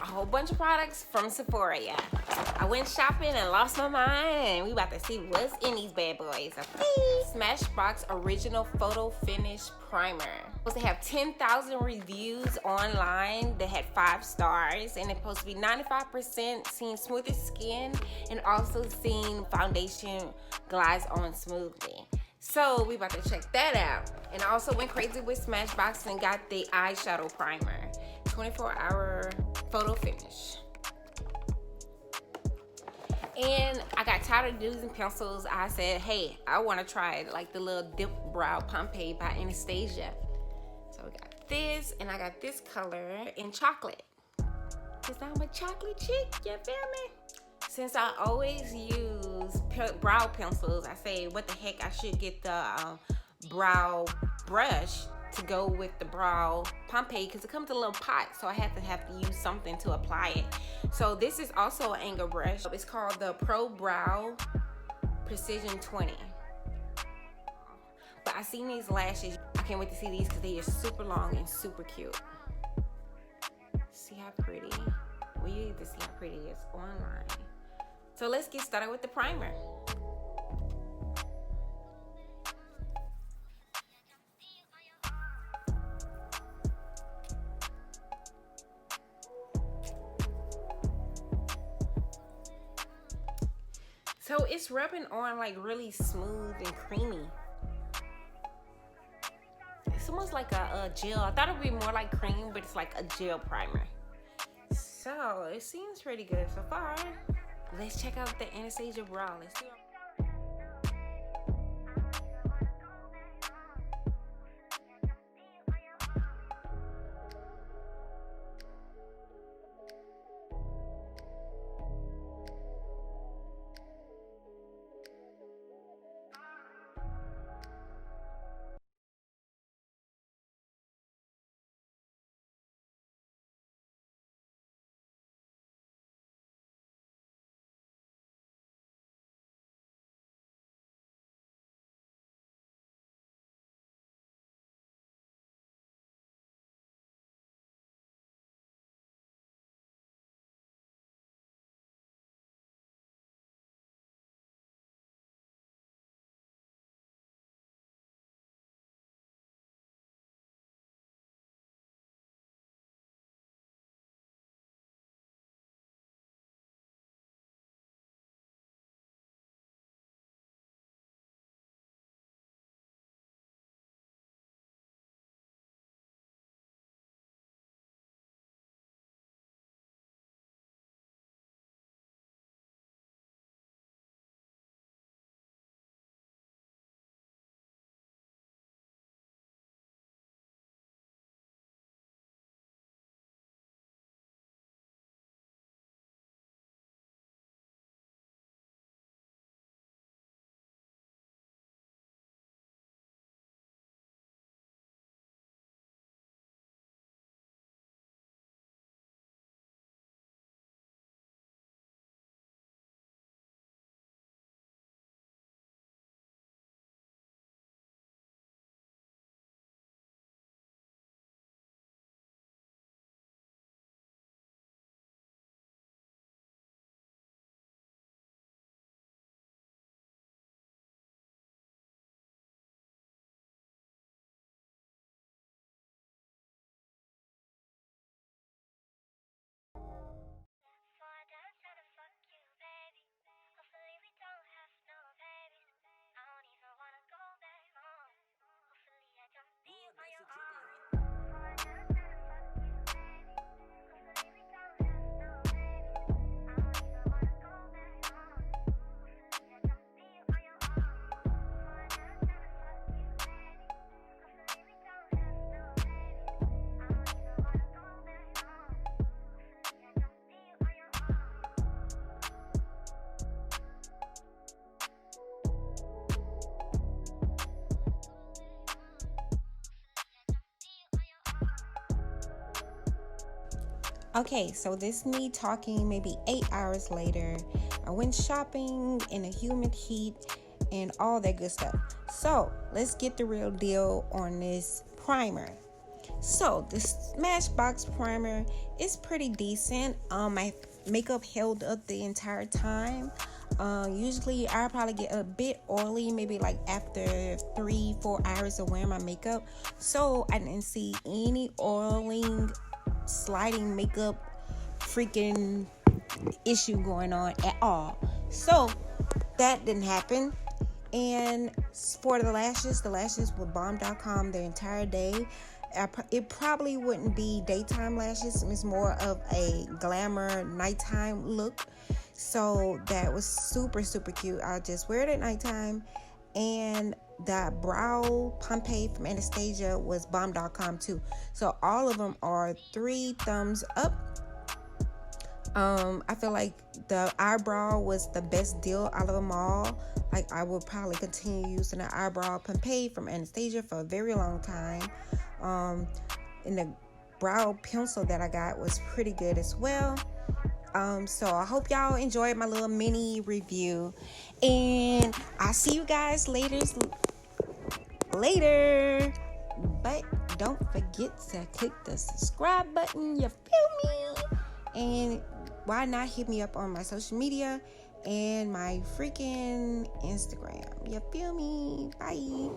a whole bunch of products from Sephora, yeah. I went shopping and lost my mind, and we about to see what's in these bad boys, okay? Smashbox Original Photo Finish Primer. They have 10,000 reviews online that had 5 stars, and it's supposed to be 95% seeing smoother skin and also seeing foundation glides on smoothly. So we about to check that out. And I also went crazy with Smashbox and got the eyeshadow primer. 24-hour photo finish. And I got tired of using pencils. I said, hey, I want to try like the little dip brow pomade by Anastasia. So we got this, and I got this color in chocolate. Cause I'm a chocolate chick, you feel me? Since I always use brow pencils, I say, what the heck, I should get the brow brush to go with the brow pomade, because it comes in a little pot, so I have to use something to apply it. So this is also an angle brush. It's called the Pro Brow Precision 20. But I seen these lashes. I can't wait to see these because they are super long and super cute. See how pretty? Well, you need to see how pretty it is online. So let's get started with the primer. So it's rubbing on like really smooth and creamy. It's almost like a gel. I thought it would be more like cream, but it's like a gel primer. So it seems pretty good so far. Let's check out the Anastasia brow. Let's see. Okay, so this me talking maybe 8 hours later. I went shopping in a humid heat and all that good stuff. So let's get the real deal on this primer. So the Smashbox primer is pretty decent. My makeup held up the entire time. Usually I probably get a bit oily maybe like after 3-4 hours of wearing my makeup, so I didn't see any oiling, sliding makeup freaking issue going on at all. So that didn't happen. And for the lashes were bomb.com the entire day. It probably wouldn't be daytime lashes. It's more of a glamour nighttime look. So that was super, super cute. I'll just wear it at nighttime. And the brow pomade from Anastasia was bomb.com too. So all of them are 3 thumbs up. I feel like the eyebrow was the best deal out of them all. Like, I will probably continue using the eyebrow pomade from Anastasia for a very long time. And the brow pencil that I got was pretty good as well. So I hope y'all enjoyed my little mini review, and I'll see you guys later. But don't forget to click the subscribe button, you feel me? And why not hit me up on my social media and my freaking Instagram, you feel me? Bye.